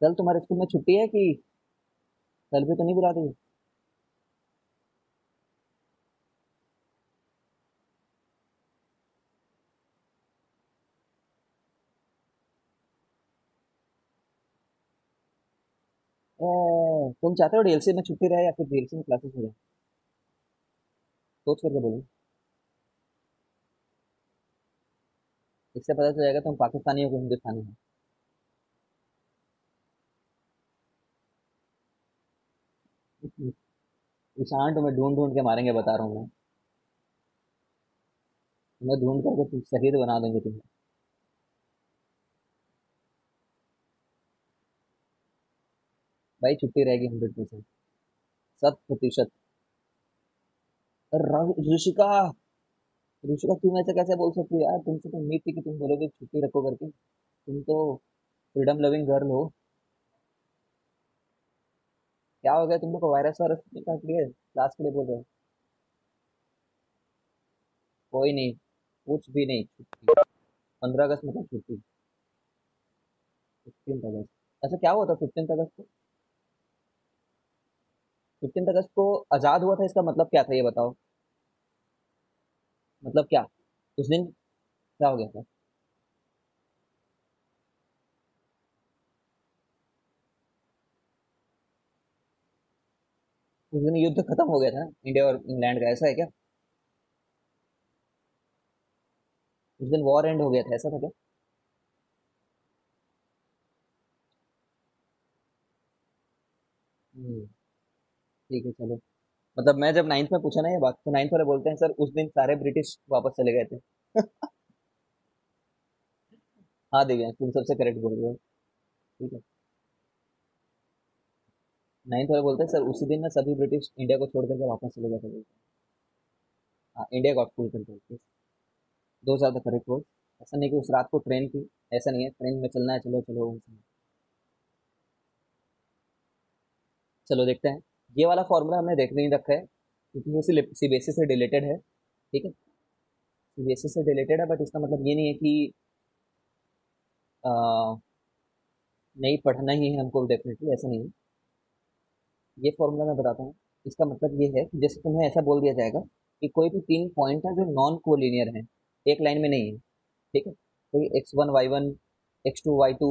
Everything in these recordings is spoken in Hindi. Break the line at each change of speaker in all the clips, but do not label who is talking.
कल तुम्हारे स्कूल में छुट्टी है कि कल भी तो नहीं बुला दी? तुम चाहते हो डीएलसी में छुट्टी रहे या फिर डीएलसी में क्लासेस हो जाए? सोच करके बोलो। इससे पता चल जाएगा तुम पाकिस्तानी हो कि हिंदुस्तानी हो। ईशान तुम्हें ढूंढ ढूंढ के मारेंगे, बता रहा हूँ मैं। तुम्हें ढूंढ करके तुम शहीद बना देंगे तुम्हें। भाई छुट्टी रहेगी 100%। 100%। ऋषिका, ऋषिका तुम ऐसे कैसे बोल सकती हो यार? तुमसे तो उम्मीद थी कि तुम बोलोगे छुट्टी रखो करके। तुम तो फ्रीडम लविंग गर्ल हो। क्या हो गया? तुम लोग को वायरस वायरस नहीं काट लिए? क्लास के लिए बोल रहे हो? कोई नहीं, कुछ भी नहीं, छुट्टी। 15 अगस्त मतलब छुट्टी। 15 अगस्त, अच्छा क्या हुआ था 15 अगस्त को? 15 अगस्त को आजाद हुआ था, इसका मतलब क्या था ये बताओ। मतलब क्या? उस दिन क्या हो गया था? उस दिन युद्ध खत्म हो गया था ना, इंडिया और इंग्लैंड का, ऐसा है क्या? उस दिन वॉर एंड हो गया था, ऐसा था क्या? हम्म, ठीक है चलो। मतलब मैं जब नाइन्थ में पूछा ना ये बात, तो नाइन्थ वाले बोलते हैं सर उस दिन सारे ब्रिटिश वापस चले गए थे। हाँ दिव्या, तुम सबसे करेक्ट बोल रहे हो। ठीक है। नाइन्थ वाले बोलते हैं सर उसी दिन ना सभी ब्रिटिश इंडिया को छोड़ करके वापस चले गए थे बोलते हैं। हाँ, इंडिया गॉट फुल कंट्रोल। दो ज्यादा करेक्ट हो। ऐसा नहीं कि उस रात को ट्रेन थी। ऐसा नहीं है, ट्रेन में चलना है, चलो चलो ऐसा नहीं। चलो देखते हैं। ये वाला फॉर्मूला हमने देख नहीं रखा है क्योंकि ये सीबीएसई से रिलेटेड है। ठीक है। सीबीएसई से रिलेटेड है, बट इसका मतलब ये नहीं है कि आ, नहीं पढ़ना ही है हमको, डेफिनेटली ऐसा नहीं है। ये फॉर्मूला मैं बताता हूँ। इसका मतलब ये है कि जैसे तुम्हें ऐसा बोल दिया जाएगा कि कोई भी तीन पॉइंट है जो नॉन कोलिनियर है, एक लाइन में नहीं है। ठीक है। कोई x1 y1, x2 y2,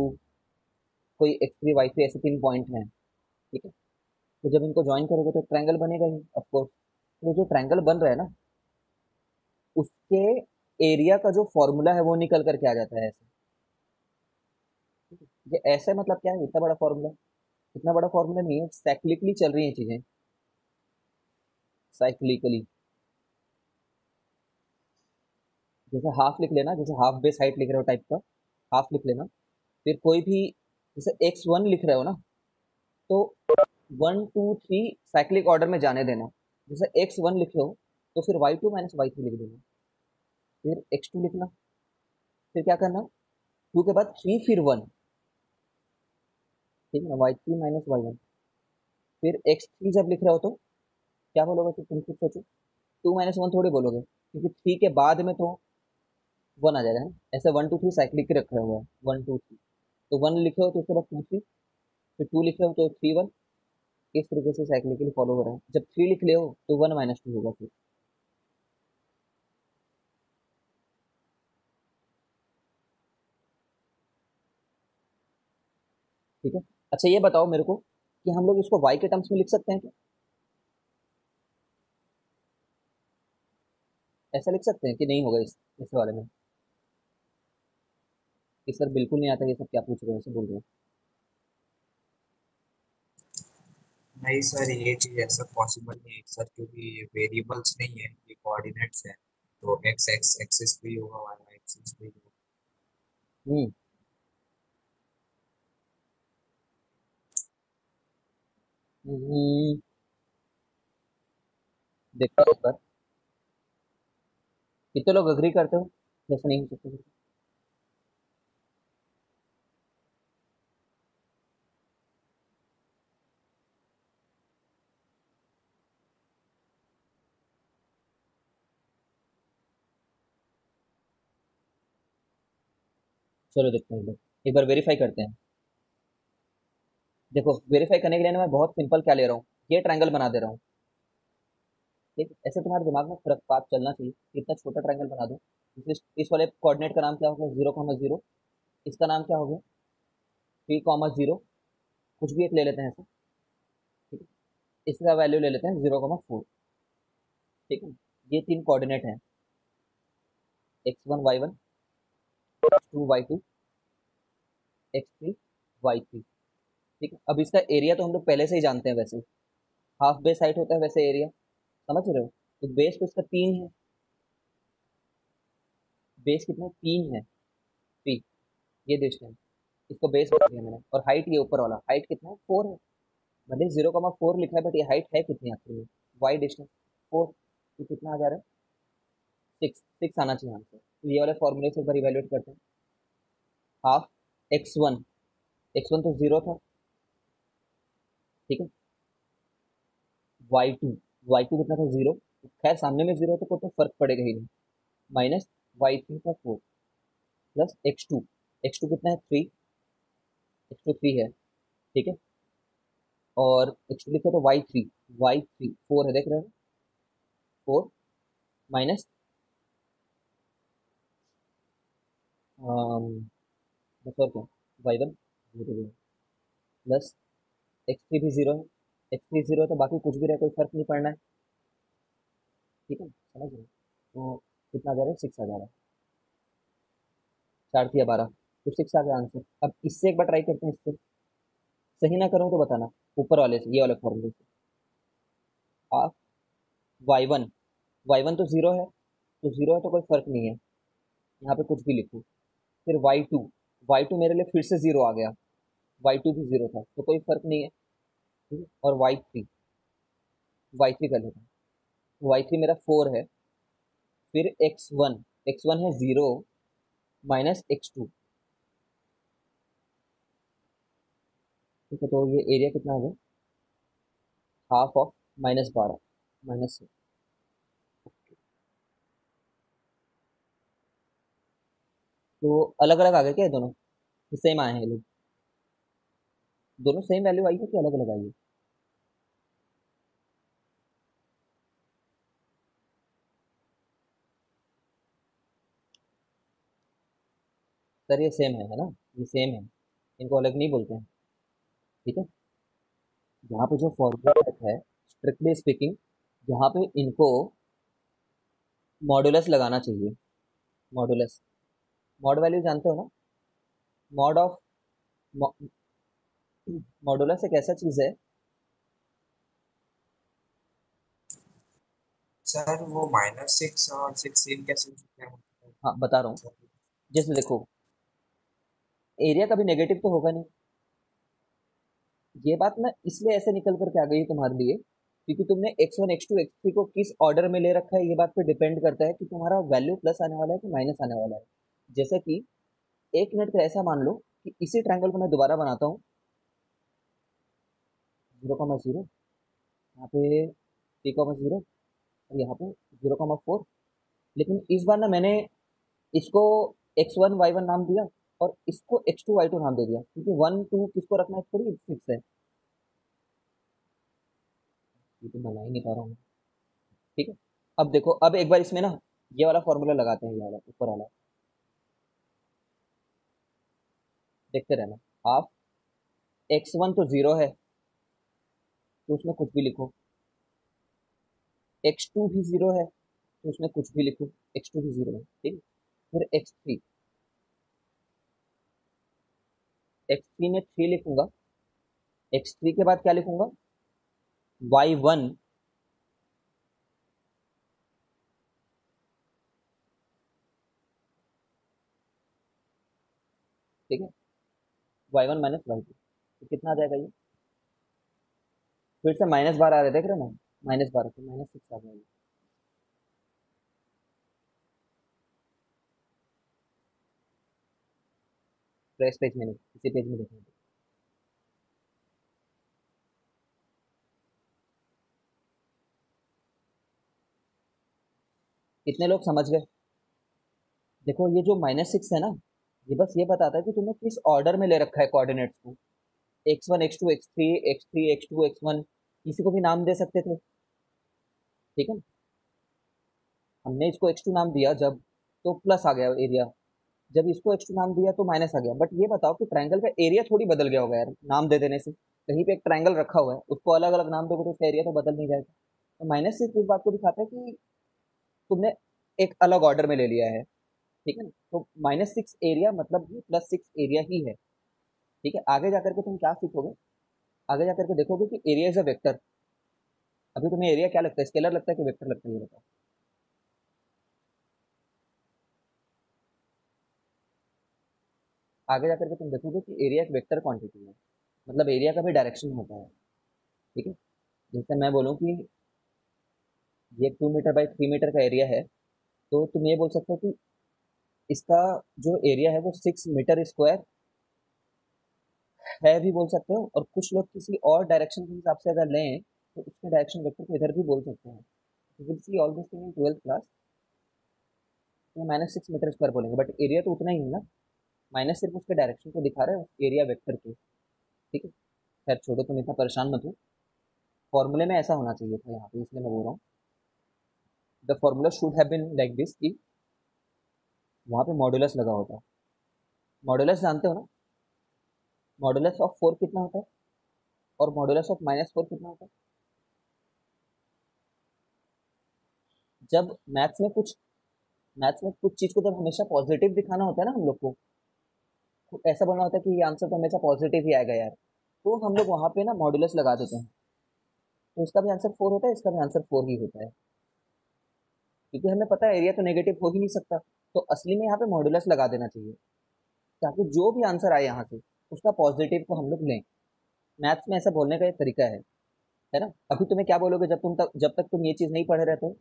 कोई x3 y3, ऐसे तीन पॉइंट हैं। ठीक है। तो जब इनको ज्वाइन करोगे तो ट्रायंगल बनेगा ही ऑफ कोर्स। तो जो ट्रायंगल बन रहा है ना, उसके एरिया का जो फॉर्मूला है वो निकल करके आ जाता है ऐसे। ठीक है? ये ऐसे मतलब क्या है, इतना बड़ा फॉर्मूला? इतना बड़ा फॉर्मूला नहीं है, साइक्लिकली चल रही है चीजें। साइक्लिकली। जैसे हाफ लिख लेना, जैसे हाफ बेस हाइट लिख रहे हो टाइप का, हाफ लिख लेना। फिर कोई भी, जैसे x1 लिख रहे हो ना, तो 1 2 3 साइक्लिक ऑर्डर में जाने देना। जैसे x1 लिखे हो तो फिर y2 - y3 लिख देना। फिर x2 लिखना। फिर क्या करना, टू के बाद थ्री फिर वन। ठीक है ना, y3 - y1। फिर x3 जब लिख रहे हो तो क्या बोलोगे? फिर तुम खुद सोचो। 2 - 1 थोड़ी बोलोगे क्योंकि थ्री के बाद में तो वन आ जाएगा ना। ऐसे 1 2 3 साइक्लिक रखा हुआ है, 1 2 3। तो वन लिखे हो तो उसके बाद 2 3, फिर टू लिखे हो तो 3 1। इस तरीके से साइक्लिकली फॉलो हो रहा है। जब थ्री लिख ले हो तो 1 - 2 होगा फिर। ठीक है। अच्छा ये बताओ मेरे को कि हम लोग इसको वाई के टर्म्स में लिख सकते हैं क्या? ऐसा लिख सकते हैं कि नहीं होगा इस वाले में? कि सर बिल्कुल नहीं आता, ये सब क्या पूछ रहे हो, ऐसे बोल रहे हो?
नहीं सर, ये चीज ऐसा पॉसिबल नहीं है सर, क्योंकि ये वेरिएबल्स नहीं है, ये कोऑर्डिनेट्स है। तो एक्स एक्स एक्सिस पे ही होगा, वाई वाई एक्सिस पे ही होगा।
हम्म। हम्म, देखो एक बार, कितने लोग अग्री करते हो जैसे नहीं हो सकते? चलो देखते हैं, एक बार वेरीफाई करते हैं। देखो वेरीफाई करने के लिए ना मैं बहुत सिंपल क्या ले रहा हूँ, ये ट्रायंगल बना दे रहा हूँ। ठीक, ऐसे तुम्हारे दिमाग में फर्क बात चलना चाहिए कि इतना छोटा ट्रायंगल बना दो। इस वाले कोऑर्डिनेट का नाम क्या हो गया, 0,0। इसका नाम क्या हो गया, 3,0। कुछ भी एक ले लेते हैं ऐसे। ठीक है, इसका वैल्यू ले लेते हैं 0,4। ठीक है, ये तीन कोऑर्डिनेट हैं, x1 y1, x2 y2, x3 y3। ठीक है, अब इसका एरिया तो हम लोग पहले से ही जानते हैं वैसे, हाफ बेस हाइट होता है वैसे एरिया, समझ रहे हो। तो बेस तो इसका 3 है, बेस कितना है, 3 है, 3। ये डिस्टेंस, इसको बेस बता दिया मैंने, और हाइट ये ऊपर वाला हाइट कितना है, 4 है। भले 0,4 लिखा है बट ये हाइट है कितनी आखिर में, वाई डिस्टेंस 4। तो कितना आ जा रहा है, 6, 6 आना चाहिए आंसर। तो ये वाले फॉर्मूले से एक बार इवेल्युएट करते हैं। हाफ x1, x1 तो 0 था। ठीक है, y2, y2 कितना था, 0। खैर सामने में 0 तो कोई तो फर्क पड़ेगा ही नहीं। माइनस y3 का 4, प्लस x2, x2 कितना है, 3, x2 3 है। ठीक है, और x2 लिखो तो y3, y3 4 है, देख रहे हो, 4 माइनस बस और क्या, y1 0 प्लस x3 भी 0 है, x3 0 है तो बाकी कुछ भी रहे कोई फर्क नहीं पड़ना है। ठीक है, समझ रहे हो। तो कितना आ जा रहा है, 6 आ जा रहा है, 4 या 12, तो 6 आ गया आंसर। अब इससे एक बार ट्राई करते हैं, इससे सही ना करूँ तो बताना, ऊपर वाले से, ये वाले फॉर्मूले से। हाफ y1, y1 तो 0 है, तो 0 है तो कोई फर्क नहीं है, यहाँ पे कुछ भी लिखो। फिर y2, y2 मेरे लिए फिर से 0 आ गया, y2 भी 0 था तो कोई फर्क नहीं है। ठीक है, और y3, y3 कर लेता हूँ, y3 मेरा 4 है। फिर x1, x1 है 0 माइनस x2। ठीक है, तो ये एरिया कितना हो गया, हाफ ऑफ -12 माइनस। तो अलग अलग आ गए क्या ये दोनों, सेम आए हैं ये लोग, दोनों सेम वैल्यू आई है कि अलग अलग आई है। सर ये सेम है ना, ये सेम है, इनको अलग नहीं बोलते हैं। ठीक है, यहाँ पे जो फॉर्मूला है, स्ट्रिक्टली स्पीकिंग, यहाँ पे इनको मॉडुलस लगाना चाहिए। मॉडुलस, मॉड वैल्यू जानते हो ना, मॉड ऑफ, मॉडुलस एक ऐसा चीज है।
सर वो -6 और 6 सेम कैसे हो सकता है,
हाँ बता रहा हूँ, जैसे देखो, एरिया कभी नेगेटिव तो होगा नहीं। ये बात मैं इसलिए ऐसे निकल करके आ गई है तुम्हारे लिए, क्योंकि तुमने x1 x2 x3 को किस ऑर्डर में ले रखा है, ये बात पे डिपेंड करता है कि तुम्हारा वैल्यू प्लस आने वाला है कि माइनस आने वाला है। जैसे कि 1 मिनट का ऐसा मान लो कि इसी ट्रायंगल को मैं दोबारा बनाता हूँ, 0,0, यहाँ पे 3,0 और यहाँ पे 0,4। लेकिन इस बार ना मैंने इसको x1 y1 नाम दिया, और इसको x2 y2 नाम दे दिया, क्योंकि 1 2 किसको रखना है थोड़ी फिक्स है। ये तो बना ही नहीं पा रहा हूँ। ठीक है, अब देखो, अब एक बार इसमें ना ये वाला फॉर्मूला लगाते हैं, ये वाला ऊपर वाला, देखते रहना। हाफ x1 तो 0 है, तो उसमें कुछ भी लिखो। x2 भी 0 है, तो उसमें कुछ भी लिखो, x2 भी 0 है। ठीक है, फिर x3, x3 में 3 लिखूंगा, x3 के बाद क्या लिखूंगा, y1, ठीक है, y1 माइनस y2, तो कितना आ जाएगा ये, फिर से -12 आ रहे, देख रहे हो ना, -12 तो -6 आ जाएगा। फ्रेश पेज में नहीं, इसी पेज में देखेंगे। कितने लोग समझ गए। देखो ये जो -6 है ना, ये बस ये बताता है कि तुमने किस ऑर्डर में ले रखा है कोऑर्डिनेट्स को। x1 x2 x3 x3 x2 x1 किसी को भी नाम दे सकते थे, ठीक है। हमने इसको x2 नाम दिया जब, तो प्लस आ गया एरिया, जब इसको x2 नाम दिया तो माइनस आ गया। बट ये बताओ कि ट्रायंगल का एरिया थोड़ी बदल गया होगा यार नाम दे देने से। कहीं पे एक ट्रायंगल रखा हुआ है, उसको अलग अलग नाम दोगे तो उसका एरिया तो बदल नहीं जाएगा। तो माइनस सिर्फ इस बात को दिखाता है कि तुमने एक अलग ऑर्डर में ले लिया है, ठीक है ना। तो -6 एरिया मतलब ये +6 एरिया ही है, ठीक है। आगे जाकर के तुम क्या सीखोगे, आगे जाकर के देखोगे कि एरिया इज अ वेक्टर। अभी तुम्हें एरिया क्या लगता है, स्केलर लगता है कि वेक्टर लगता है, ये बताओ। आगे जाकर के तुम देखोगे कि एरिया एक वेक्टर क्वांटिटी है, मतलब एरिया का भी डायरेक्शन होता है, ठीक है। जैसे मैं बोलूँ कि ये 2 मीटर बाई 3 मीटर का एरिया है, तो तुम ये बोल सकते हो कि इसका जो एरिया है वो 6 मीटर स्क्वायर है भी बोल सकते हो। और कुछ लोग किसी और डायरेक्शन के हिसाब से अगर लें तो उसके डायरेक्शन वेक्टर को इधर भी बोल सकते हैं। Will see all this thing in 12th class. तो -6 मीटर स्क्वायर बोलेंगे, बट एरिया तो उतना ही है ना। माइनस सिर्फ उसके डायरेक्शन को दिखा रहा है, उस एरिया वेक्टर के, ठीक है। खैर छोड़ो, तुम इतना परेशान मत हो। फॉर्मूले में ऐसा होना चाहिए था यहाँ पे, इसलिए मैं बोल रहा हूँ। The formula should have been like this, कि वहाँ पे मॉडुलस लगा होता। मॉडुलस जानते हो ना, मॉडुलस ऑफ 4 कितना होता है और मॉडुलस ऑफ -4 कितना होता है। जब मैथ्स में कुछ चीज को जब हमेशा पॉजिटिव दिखाना होता है ना हम लोग को, तो ऐसा बोलना होता है कि ये आंसर तो हमेशा पॉजिटिव ही आएगा यार, तो हम लोग वहां पे ना मॉडुलस लगा देते हैं। तो इसका भी आंसर 4 होता है, इसका भी आंसर 4 ही होता है, क्योंकि हमें पता है एरिया तो नेगेटिव हो ही नहीं सकता। तो असली में यहाँ पे मॉडुलस लगा देना चाहिए, ताकि जो भी आंसर आए यहाँ से उसका पॉजिटिव को हम लोग लें। मैथ्स में ऐसा बोलने का एक तरीका है ना। अभी तुम्हें क्या बोलोगे, जब तक तुम ये चीज नहीं पढ़े रहते हो,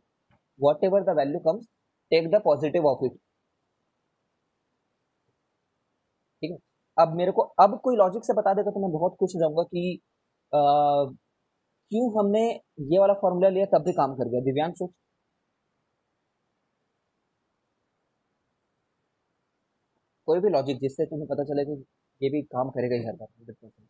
whatever the value comes, take the positive of it, ठीक है। अब मेरे को अब कोई लॉजिक से बता देगा तो मैं बहुत खुश हो जाऊंगा कि आ, क्यों हमने ये वाला फॉर्मूला लिया तब भी काम कर गया। दिव्यांश सोच, कोई भी लॉजिक जिससे तुम्हें पता चले कि ये भी काम करेगा ही हर बार 100%।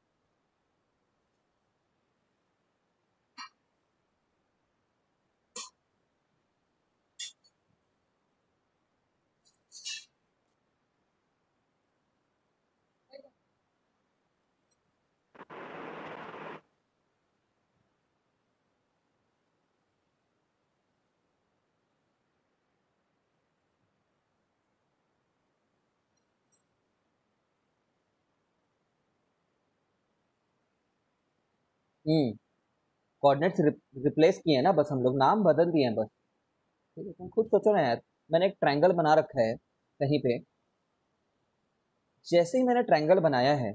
कोऑर्डिनेट्स रिप्लेस किए हैं ना, बस हम लोग नाम बदल दिए हैं बस, ठीक है। तुम खुद सोचो ना यार, मैंने एक ट्रायंगल बना रखा है कहीं पे, जैसे ही मैंने ट्रायंगल बनाया है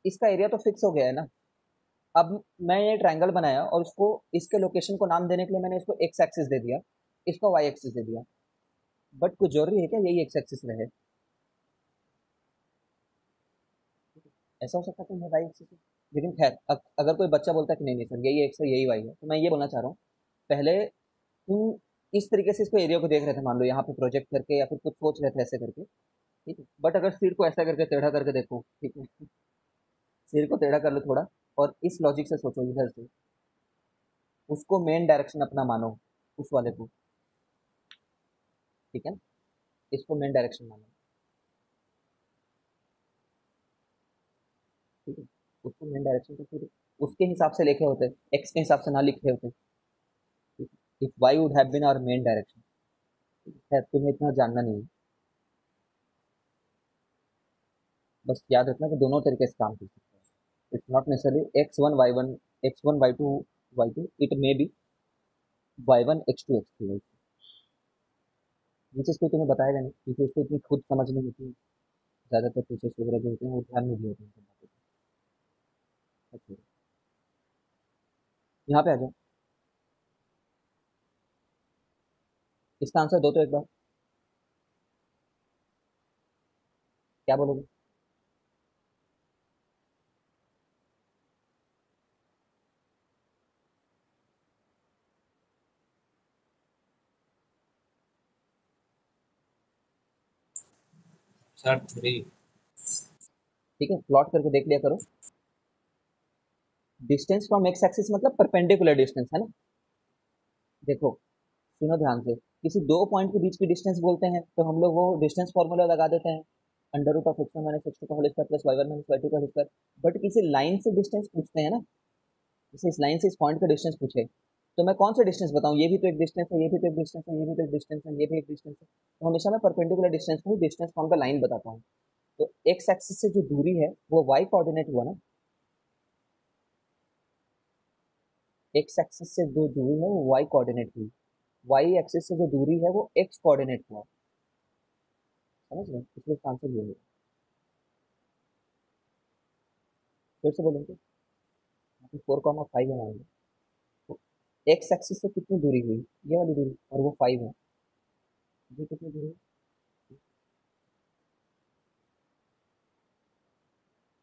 इसका एरिया तो फिक्स हो गया है ना। अब मैं ये ट्रायंगल बनाया और उसको, इसके लोकेशन को नाम देने के लिए मैंने इसको एक्स एक्सिस दे दिया, इसको वाई एक्सिस दे दिया। बट कुछ जरूरी है क्या यही एक्स एक्सिस रहे, ऐसा हो सकता है कि मैं वाई एक्सिस। लेकिन खैर, अगर कोई बच्चा बोलता है कि नहीं नहीं सर यही एक्स है यही वाई है, तो मैं ये बोलना चाह रहा हूँ, पहले तुम इस तरीके से इसको एरिया को देख रहे थे, मान लो यहाँ पे प्रोजेक्ट करके या फिर कुछ सोच रहे थे ऐसे करके, ठीक है। बट अगर सिर को ऐसा करके टेढ़ा करके देखो, ठीक है, सिर को टेढ़ा कर लो थोड़ा, और इस लॉजिक से सोचो इधर से, उसको मेन डायरेक्शन अपना मानो, उस वाले को, ठीक है ना, इसको मेन डायरेक्शन मानो, ठीक है। उसको मेन डायरेक्शन तो फिर उसके हिसाब से लिखे होते, एक्स के हिसाब से ना लिखे होते, ठीक है। If why would have been our main direction, है तुम्हें इतना जानना नहीं है। बस याद रखना कि दोनों तरीके से काम कर सकते हैं। It's not necessarily x1 y1 x1 y2 y2, it may be y1 x2 x3 y3। ये चीज़ कोई तुम्हें बताएगा नहीं, क्योंकि उसको इतनी खुद समझ नहीं होती है। ज़्यादातर टीचर्स वगैरह जो होते हैं वो ध्यान नहीं दिए होते हैं इन सब बातों पे। अच्छा, यहाँ पे आ जाओ, इसका आंसर दो तो एक बार, क्या बोलोगे।
सर 3।
ठीक है, प्लॉट करके देख लिया करो। डिस्टेंस फ्रॉम एक्स एक्सिस मतलब परपेंडिकुलर डिस्टेंस है ना। देखो सुनो ध्यान से, किसी दो पॉइंट के बीच की डिस्टेंस बोलते हैं तो हम लोग वो डिस्टेंस फॉर्मूला लगा देते हैं, under root of X one minus X two का whole square plus Y one minus Y two का होल स्क्वायर। बट किसी लाइन से डिस्टेंस पूछते हैं ना, जैसे इस लाइन से इस पॉइंट का डिस्टेंस पूछे, तो मैं कौन सा डिस्टेंस बताऊं, ये भी तो एक डिस्टेंस है, ये भी तो एक डिस्टेंस है, ये भी तो एक डिस्टेंस है, ये भी एक डिस्टेंस है। तो हमेशा मैं परपेंडिकुलर डिस्टेंस को डिस्टेंस फ्रॉम द लाइन बताता हूँ। तो एक्स एक्सिस से जो दूरी है वो वाई कोऑर्डिनेट हुआ ना, एक्स एक्सिस से जो दूरी है वो वाई कोऑर्डिनेट हुई, वाई एक्सिस से जो दूरी है वो एक्स कोऑर्डिनेट हुआ। समझ रहे हो, इसलिए इसका आंसर ये है। फिर से बोलेंगे, यहाँ पे 4,5 है मान लो, तो एक्स एक्सिस से कितनी दूरी हुई, ये वाली दूरी, और वो 5 है, ये कितनी दूरी है।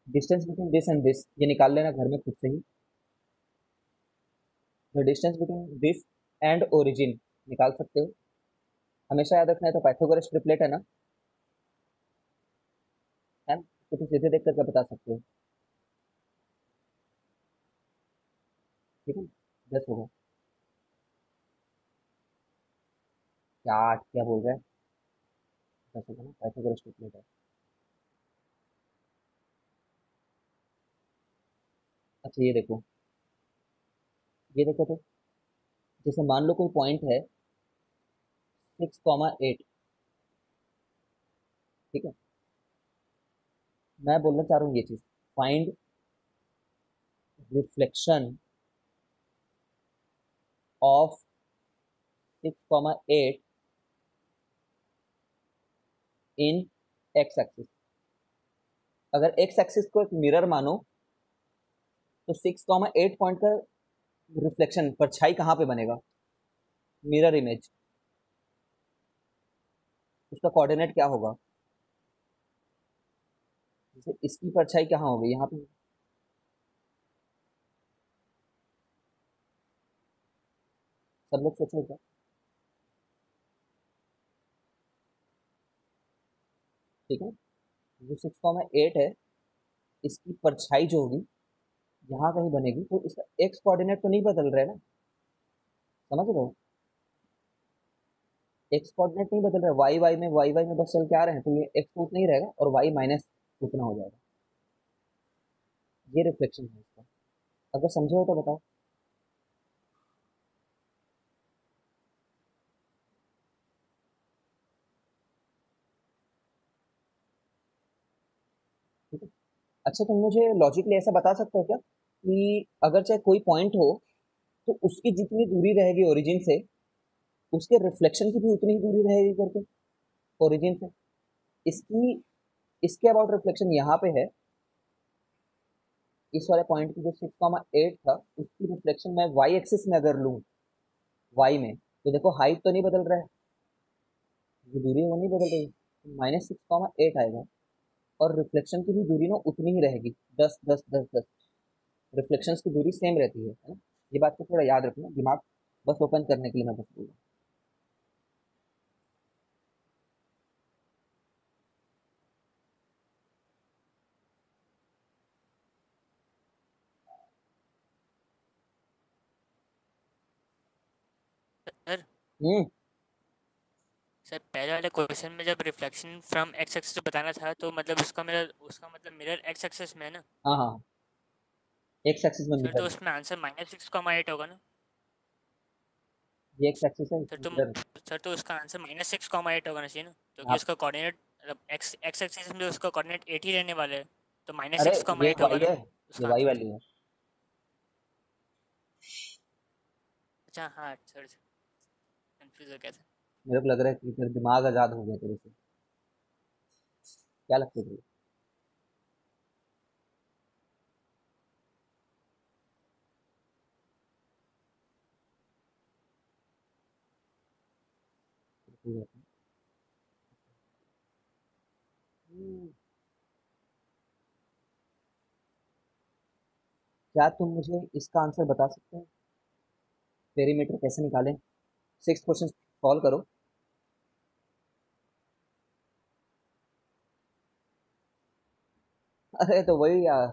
Distance between this and this ये निकाल लेना घर में खुद से ही। The distance between this and origin निकाल सकते हो। हमेशा याद रखना है, तो पाइथागोरस ट्रिपलेट है ना, है ना, तो तुम सीधे देख करके बता सकते हो। ठीक है, 10 होगा। क्या 8 क्या बोल रहा है, 10 होगा ना, पाइथागोरस ट्रिपलेट है। अच्छा ये देखो तो, जैसे मान लो कोई पॉइंट है 6,8, ठीक है, मैं बोलना चाह रहा हूँ ये चीज, find reflection of 6,8 in x axis. अगर एक्स एक्सिस को एक मिरर मानो, तो 6,8 पॉइंट का रिफ्लेक्शन परछाई कहाँ पे बनेगा, मिरर इमेज, उसका कोऑर्डिनेट क्या होगा। जैसे इसकी परछाई कहाँ होगी, यहाँ पे। सब लोग सोचो क्या। ठीक है, जो 6,8 है, इसकी परछाई जो होगी यहाँ कहीं बनेगी, तो इसका एक्स कोऑर्डिनेट तो नहीं बदल रहा है ना। समझ रहे हो, एक्स कोऑर्डिनेट नहीं बदल रहा है, वाई वाई में बस चल के आ रहे हैं, तो ये एक्स उतना ही रहेगा और वाई माइनस उतना हो जाएगा। ये रिफ्लेक्शन है इसका, अगर समझे हो तो बताओ। ठीक है, अच्छा तुम मुझे लॉजिकली ऐसा बता सकते हो क्या कि अगर चाहे कोई पॉइंट हो, तो उसकी जितनी दूरी रहेगी ओरिजिन से, उसके रिफ्लेक्शन की भी उतनी ही दूरी रहेगी करके, ओरिजिन से। इसकी इसके अबाउट रिफ्लेक्शन यहाँ पे है, इस वाले पॉइंट की जो 6,8 था, उसकी रिफ्लेक्शन मैं वाई एक्सिस में अगर लूँ, वाई में, तो देखो हाइट तो नहीं बदल रहा है, जो दूरी है वो नहीं बदल रही, -6,8 आएगा। और रिफ्लेक्शन की भी दूरी ना उतनी ही रहेगी, 10 10 10 10, रिफ्लेक्शंस की दूरी सेम रहती है ना। ये बात को थोड़ा याद रखना, दिमाग बस ओपन करने के लिए मैं बस बोल रहा हूँ।
सर
हम्म।
सर पहले वाले क्वेश्चन में जब रिफ्लेक्शन फ्रॉम एक्स एक्सिस बताना था, तो मतलब उसका मतलब मिरर एक्स एक्सिस में है ना।
हाँ हाँ, एक्स एक्सिस में
सर तो
मिरर,
उसमें आंसर -6,8 होगा ना।
ये एक्स एक्सिस है,
सर
इसमें
तो
मिरर।
सर तो उसका आंसर -6,8 होगा ना चाहिए ना, क्योंकि
यहाँ,
उसका कोऑर्डिनेट मतलब एक्स एक्स एक्सिस में उसका कोऑर्डिनेट 8 ही रहने वाले हैं, तो माइनस
अरे
सिक्स कॉमा
ये
एट
वाई
होगा ना
है, ये
उसका
वाई
आंसर।
वैल्यू है।
अच्छा हाँ सर, कंफ्यूज हो गया था।
मेरे को लग रहा है कि तेरा दिमाग आजाद हो गया तेरे से, क्या लगता है तुझे। हम्म, क्या तुम मुझे इसका आंसर बता सकते हो, पेरीमीटर कैसे निकालें, 6 क्वेश्चन सॉल्व करो। अरे तो वही यार,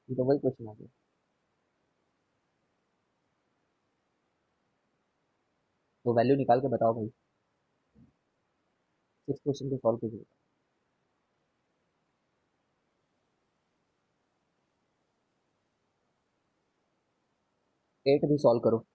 ये तो वही क्वेश्चन आ गया। तो वैल्यू निकाल के बताओ भाई, 6 क्वेश्चन को सॉल्व कीजिए। 8 भी सॉल्व करो।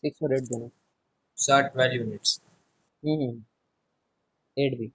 6 और 8 दोनों।
Short 12 units.
हम्म। 8 भी।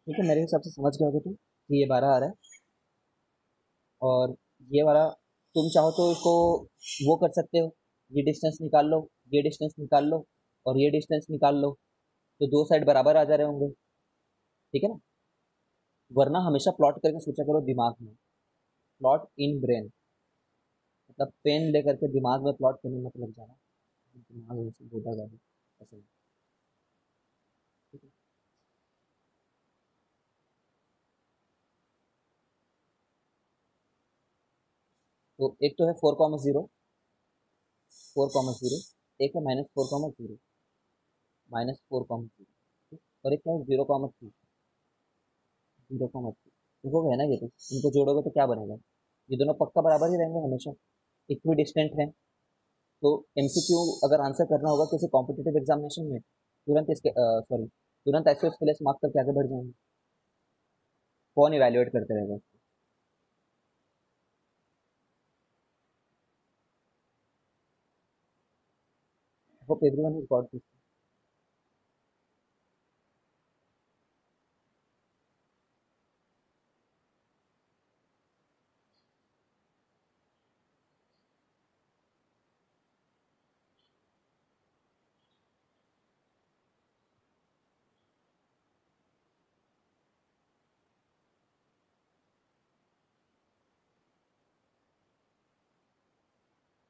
ठीक है, मेरे हिसाब से समझ गए होगे तुम कि ये 12 आ रहा है। और ये वाला तुम चाहो तो इसको वो कर सकते हो, ये डिस्टेंस निकाल लो, ये डिस्टेंस निकाल लो, और ये डिस्टेंस निकाल लो, तो दो साइड बराबर आ जा रहे होंगे। ठीक है ना। वरना हमेशा प्लॉट करके सोचा करो दिमाग में, प्लॉट इन ब्रेन, मतलब पेन लेकर के दिमाग में प्लॉट करने मत लग जाना, दिमाग ऐसे बोला जाए ऐसे नहीं। ठीक है। तो एक तो है 4,0, 4,0, एक है -4,0, -4,0, और एक है 0,3, 0,3। देखो है ना, ये तो इनको जोड़ोगे तो क्या बनेगा, ये दोनों पक्का बराबर ही रहेंगे हमेशा, इक्वी डिस्टेंट है। तो एमसीक्यू अगर आंसर करना होगा किसी कॉम्पिटिटिव एग्जामिनेशन में, तुरंत इसके सॉरी, तुरंत ऐसे उसके लिए मार्क करके आगे बढ़ जाएंगे। कौन इवेल्युएट करते रहेगा उसको। Hope everyone has got this.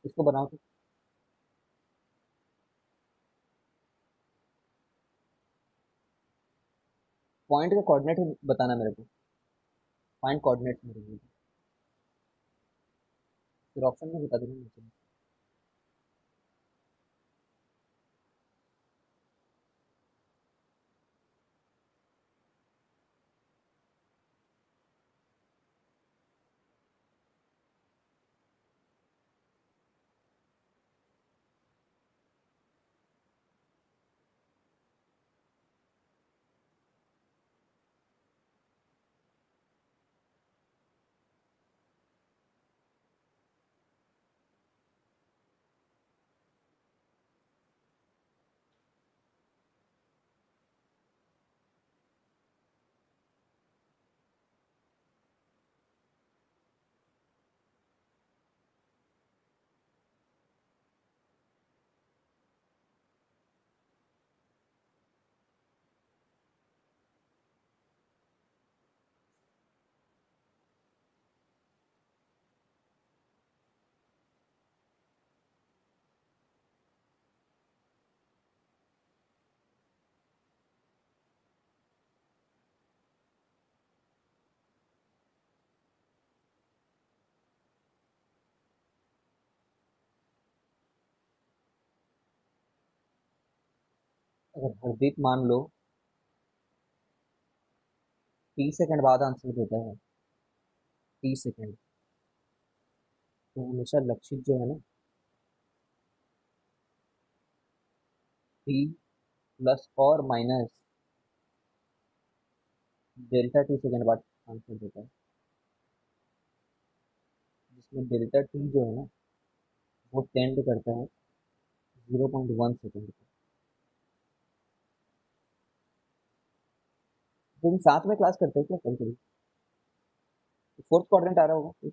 इसको बनाओ तो। पॉइंट का कोऑर्डिनेट बताना मेरे को, फाइंड कोऑर्डिनेट मेरे को, फिर ऑप्शन में बता देना मुझे। अगर हरदीप मान लो 30 सेकंड बाद आंसर देता है, 30 सेकंड, तो हमेशा लक्षित जो है ना 3 प्लस और माइनस डेल्टा 2 सेकंड बाद आंसर देता है, जिसमें डेल्टा 2 जो है ना वो टेंड करता है 0.1 सेकंड पे। तुम साथ में क्लास करते हो क्या कभी कभी? फोर्थ क्वाड्रेंट आ रहा होगा।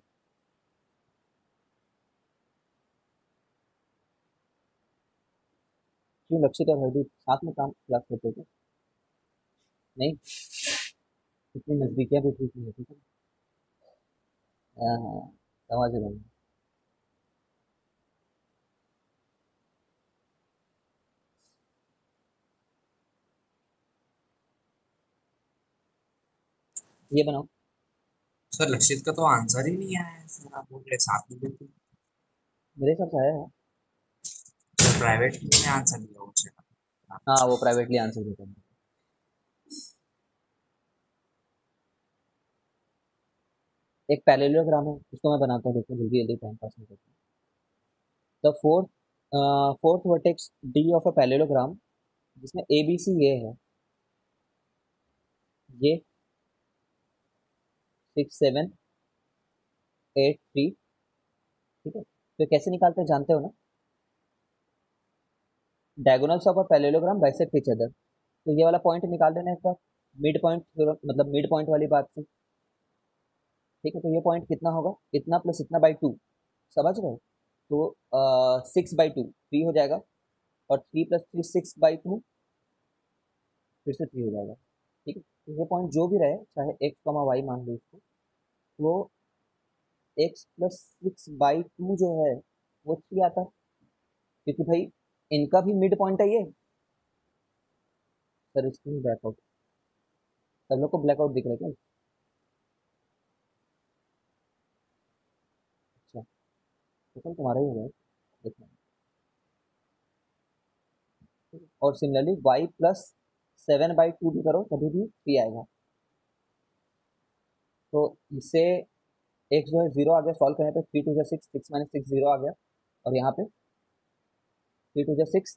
क्यों लक्षित और हरदीप साथ में काम क्लास करते हो क्या? नहीं, इतनी नजदीकियां भी ठीक नहीं होती। हाँ हाँ, समझ रहा हूँ। ये बनाओ।
सर लक्षित का तो आंसर ही नहीं आया है सर, आप बोल रहे साथ में बिल्कुल।
मेरे हिसाब से आया है।
सर प्राइवेट में आंसर दिया उसने।
हाँ, वो प्राइवेटली आंसर देता है। एक पैरेललोग्राम है, उसको मैं बनाता हूँ, देखो जल्दी जल्दी टाइम पास नहीं करता। The fourth vertex D of a parallelogram, जिसमें ए बी सी ये है, ये 6 7 8 3, ठीक है। तो कैसे निकालते हैं जानते हो ना? Diagonals of a parallelogram bisect each other. तो ये वाला पॉइंट निकाल देना एक बार, मिड पॉइंट, मतलब मिड पॉइंट वाली बात से, ठीक है। तो ये पॉइंट कितना होगा, इतना प्लस इतना बाई 2, समझ रहे हो? तो 6/2 3 हो जाएगा, और 3 + 3 6/2, फिर से 3 हो जाएगा, ठीक है। तो ये पॉइंट जो भी रहे, चाहे एक्स कमा वाई मान लो इसको, वो x + 6/2 जो है वो 3 आता है, क्योंकि भाई इनका भी मिड पॉइंट है ये। सर स्क्रीन ब्लैकआउट, सब लोग को ब्लैकआउट दिख रहा है क्या? अच्छा, तो कल तुम्हारा ही होगा, देखना। और सिमिलरली y + 7/2 भी करो, तभी भी 3 आएगा। तो इससे x जो है 0 आ गया, सॉल्व करने पे 3 × 2 = 6, 6 - 6 0 आ गया, और यहाँ पे 3 × 2 = 6,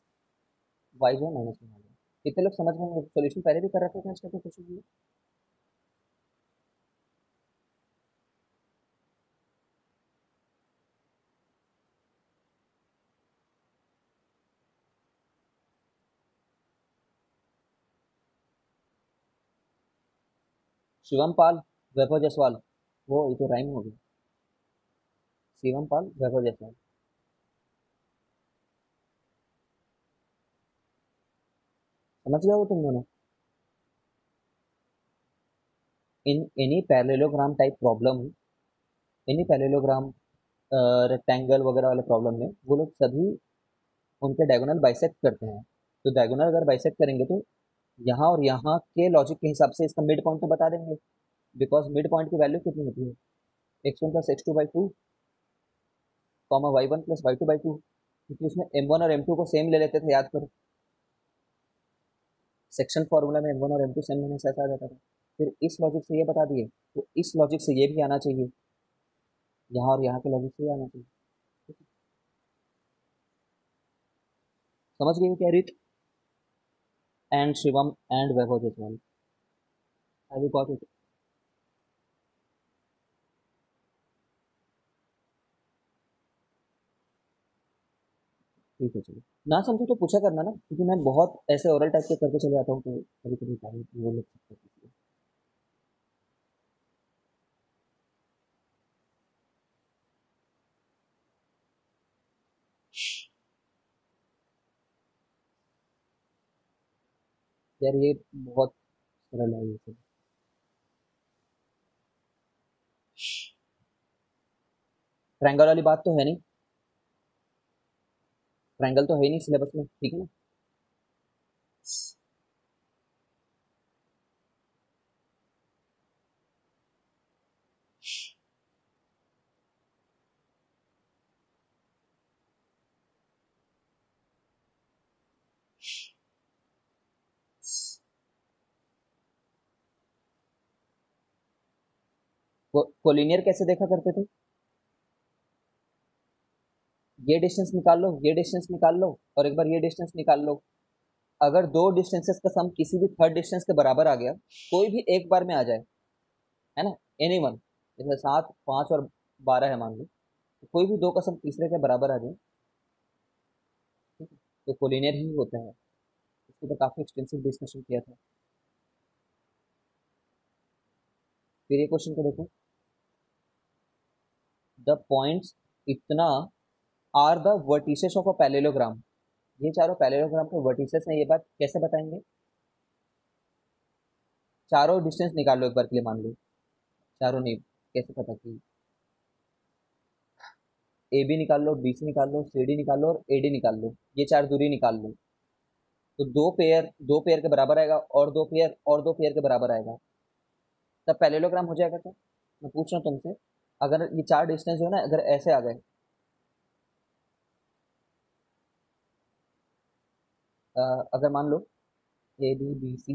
y जो है -1 आ गया। कितने लोग समझ में, सोल्यूशन पहले भी कर रखे थे इसका क्वेश्चन? शिवम पाल, वैभव जायसवाल, वो ये तो राइम हो गया। शिवम पाल, वैभव जायसवाल, समझ गया वो तुम दोनों? In any parallelogram type problem, any parallelogram rectangle वगैरह वाले प्रॉब्लम में वो लोग सभी उनके डायगोनल बाइसेक्ट करते हैं। तो डायगोनल अगर बाइसेक्ट करेंगे तो यहाँ और यहाँ के लॉजिक के हिसाब से इसका मिड पॉइंट तो बता देंगे, बिकॉज मिड पॉइंट की वैल्यू कितनी होती है, x1 + x2/2, y1 + y2/2, क्योंकि उसमें m1 और m2 को सेम ले लेते थे, याद करो सेक्शन फॉर्मूला में m1 और m2 सेम होने से ऐसा आ जाता था। फिर इस लॉजिक से ये बता दिए, तो इस लॉजिक से ये भी आना चाहिए, यहाँ और यहाँ के लॉजिक से ये आना चाहिए। समझ गए क्या रीत? And Shivam and Vaibhav Jaiswal, I got it. ठीक है, चलो। ना समझो तो पूछा करना ना, क्योंकि मैं बहुत ऐसे ओरल टाइप के करके चले जाता हूँ, तो कभी कभी टाइम वो लग सकता है। यार ये बहुत सरल है ये सब। ट्रायंगल वाली बात तो है नहीं, ट्रायंगल तो है ही नहीं सिलेबस में, ठीक है ना? कोलिनियर कैसे देखा करते थे? ये डिस्टेंस निकाल लो, ये डिस्टेंस निकाल लो, और एक बार ये डिस्टेंस निकाल लो। अगर दो डिस्टेंसेस का सम किसी भी थर्ड डिस्टेंस के बराबर आ गया, कोई भी एक बार में आ जाए, है ना, एनी वन, जैसे 7, 5 और 12 है मान लो, तो कोई भी दो का सम तीसरे के बराबर आ जाए, ठीक है, तो कोलिनियर ही होता है। इसके तो काफी एक्सटेंसिव डिस्कशन किया था। फिर ये क्वेश्चन को देखो, द पॉइंट्स इतना are the vertices of a parallelogram. ये चारों पैरेललोग्राम के वर्टिसेस हैं, ये बात कैसे बताएंगे? चारों डिस्टेंस निकाल लो एक बार के लिए, मान लो चारों नहीं, कैसे पता कि ए बी निकाल लो, बी सी निकाल लो, सी डी निकाल लो और ए डी निकाल लो, ये चार दूरी निकाल लो, तो दो पेयर के बराबर आएगा, और दो पेयर के बराबर आएगा, तब पैरेललोग्राम हो जाएगा क्या? मैं पूछ रहा हूँ तुमसे, अगर ये चार डिस्टेंस जो है ना, अगर ऐसे आ गए, अगर मान लो ए बी बी सी,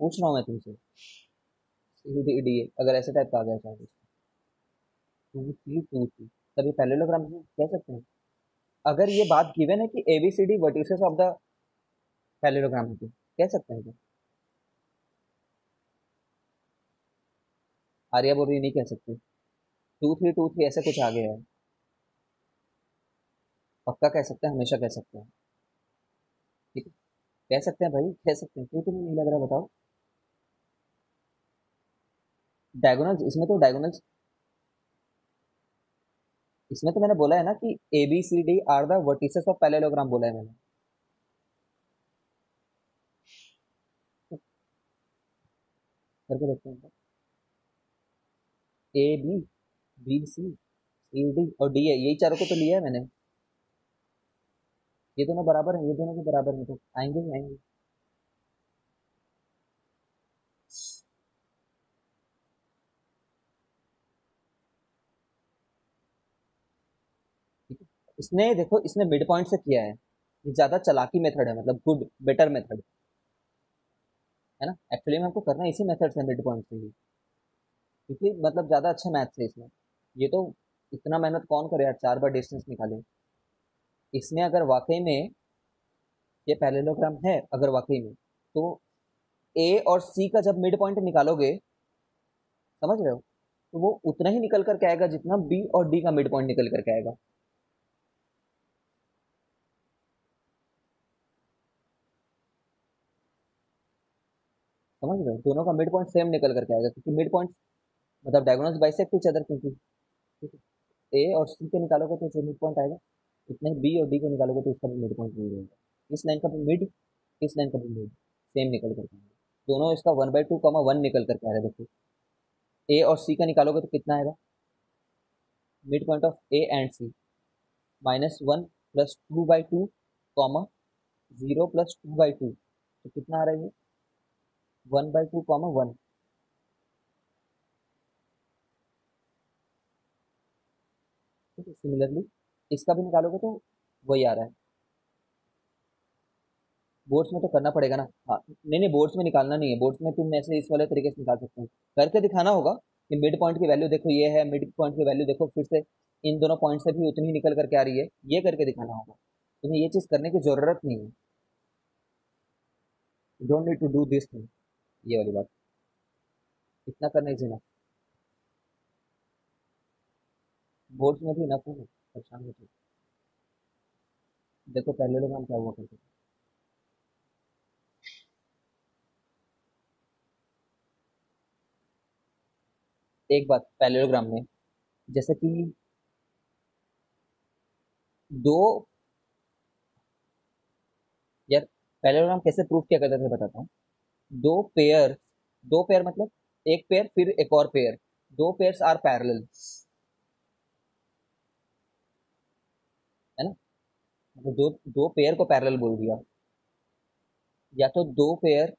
पूछ रहा हूँ मैं तुमसे, सी डी डी ए, अगर ऐसे टाइप का आ गया चार डिस्टेंस, 2 3 2 3, तभी पैरेललोग्राम कह सकते हैं। अगर ये बात गिवन है कि A B C D vertices of the parallelogram है, तो कह सकते हैं क्या? आर्या बोल रही नहीं कह सकते, 2 3 2 3 ऐसे कुछ आ गया है, पक्का कह सकते हैं, हमेशा कह सकते हैं, ठीक है, कह सकते हैं भाई, कह सकते हैं, क्यों तुम्हें नहीं लग रहा बताओ? डायगोनल्स, इसमें तो डायगोनल्स, इसमें तो मैंने बोला है ना कि A B C D are the vertices of parallelogram बोला है मैंने। करके देखते हैं, A B B C C D और डी है, यही चारों को तो लिया है मैंने, ये दोनों बराबर है, ये दोनों के बराबर है, तो आएंगे ही आएंगे। ठीक है, इसने देखो, इसने मिड पॉइंट से किया है, ये ज्यादा चालाकी मेथड है, मतलब गुड बेटर मेथड है ना, एक्चुअली में हमको करना इसी मेथड से, मिड पॉइंट से ही, क्योंकि मतलब ज्यादा अच्छा मैथ्स है इसमें। ये तो इतना मेहनत कौन करे यार, 4 बार डिस्टेंस निकाले। इसमें अगर वाकई में ये पैरेललोग्राम है, अगर वाकई में, तो ए और सी का जब मिड पॉइंट निकालोगे, समझ रहे हो, तो वो उतना ही निकल करके आएगा जितना बी और डी का मिड पॉइंट निकल करके आएगा। समझ रहे हो, दोनों का मिड पॉइंट सेम निकल करके आएगा, क्योंकि मिड पॉइंट मतलब डायगोनल्स बाइसेक्ट ईच अदर, क्योंकि ठीक है, ए और सी के निकालोगे तो जो मिड पॉइंट आएगा, उतना ही बी और डी को निकालोगे तो उसका भी मिड पॉइंट नहीं रहेगा। इस लाइन का भी मिड, इस लाइन का भी मिड सेम निकल करके आएगा, दोनों इसका 1/2, 1 निकल करके आएगा। देखो, ए और सी का निकालोगे तो कितना आएगा, mid point of A and C, -1 + 2/2, 0 + 2/2, तो कितना आ रहा है ये, 1/2, 1। ठीक है, सिमिलरली इसका भी निकालोगे तो वही आ रहा है। बोर्ड्स में तो करना पड़ेगा ना, हाँ नहीं नहीं, बोर्ड्स में निकालना नहीं है, बोर्ड्स में तुम ऐसे इस वाले तरीके से निकाल सकते हो, करके दिखाना होगा कि मिड पॉइंट की वैल्यू देखो ये है, मिड पॉइंट की वैल्यू देखो, फिर से इन दोनों पॉइंट से भी उतनी ही निकल करके आ रही है, ये करके दिखाना होगा। तुम्हें ये चीज करने की जरूरत नहीं है, don't need to do this thing, ये वाली बात, इतना करने से ना, बोर्ड्स में भी इनफ है ना, परेशान मत हो। देखो पहले लोग हम क्या हुआ करते थे, एक बात पैरेललोग्राम में, जैसे कि दो, यार पैरेललोग्राम कैसे प्रूफ किया करते थे बताता हूँ। दो पेयर, दो पेयर मतलब एक पेयर फिर एक और पेयर, दो पेयर्स आर पैरेलल, है ना, मतलब दो दो पेयर को पैरेलल बोल दिया, या तो दो पेयर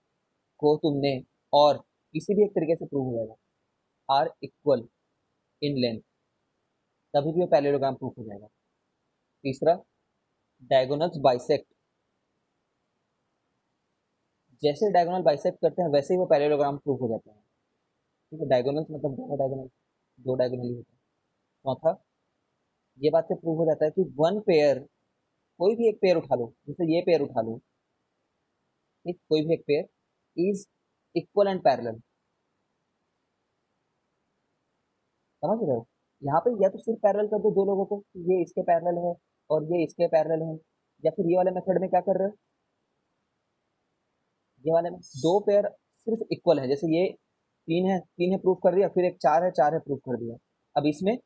को तुमने, और किसी भी एक तरीके से प्रूव हो जाएगा, आर इक्वल इन लेंथ, तभी भी वो पैरेललोग्राम प्रूफ हो जाएगा। तीसरा, डायगोनल्स बाइसेक्ट, जैसे डायगोनल बाइसेक्ट करते हैं वैसे ही वो पैरेललोग्राम प्रूफ हो जाते हैं। ठीक है, डायगोनल्स मतलब दो डायगोनली होता है। चौथा, ये बात से प्रूव हो जाता है कि वन पेयर, कोई भी एक पेयर उठा लो, जैसे ये पेयर उठा लो, ठीक, कोई भी एक pair is equal and parallel. समझ रहे हो? यहाँ पे या तो सिर्फ पैरेलल कर दो दो लोगों को, ये इसके पैरेलल है और ये इसके पैरेलल है, या फिर ये वाले मेथड में क्या कर रहे हो, ये वाले में दो पेयर सिर्फ इक्वल है, जैसे ये तीन है प्रूफ कर दिया, फिर एक चार है प्रूफ कर दिया। अब इसमें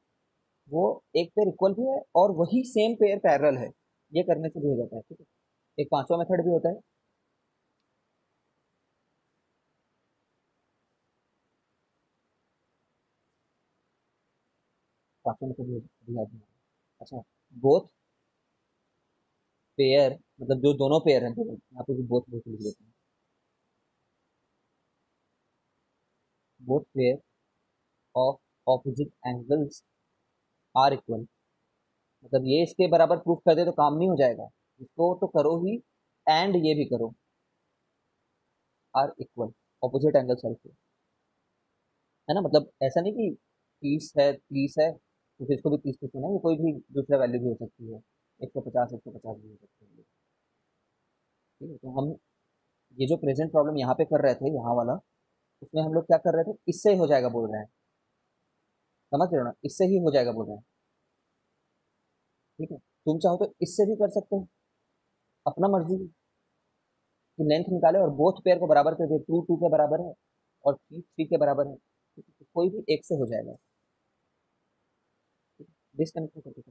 वो एक पेयर इक्वल भी है और वही सेम पेयर पैरेलल है, ये करने से भी हो जाता है। ठीक है, एक पांचवा मेथड भी होता है, पांचवा मेथड भी याद नहीं आ रहा। अच्छा, बोथ पेयर, मतलब जो दोनों पेयर हैं, यहाँ पे भी बोथ लिख देते हैं, both pair of opposite angles are equal. मतलब ये इसके बराबर प्रूफ कर दे तो काम नहीं हो जाएगा, इसको तो करो ही, एंड ये भी करो, are equal, opposite angles are equal, है ना। मतलब ऐसा नहीं कि 30 है तो फिर इसको भी 30 होना है, ये कोई भी दूसरा वैल्यू भी हो सकती है, 150 भी हो सकती है। ठीक है, तो हम ये जो प्रेजेंट प्रॉब्लम यहाँ पे कर रहे थे, यहाँ वाला, उसमें हम लोग क्या कर रहे थे, इससे हो जाएगा बोल रहे हैं, समझ रहे हो ना, इससे ही हो जाएगा बोल रहे हैं। ठीक है, तुम चाहो तो इससे भी कर सकते हो, अपना मर्जी कि लेंथ निकाले और बोथ पेयर को बराबर कर दे, 2 के बराबर है और 3 के बराबर है, ठीक है, तो कोई भी एक से हो जाएगा। डिस्कनेक्ट करके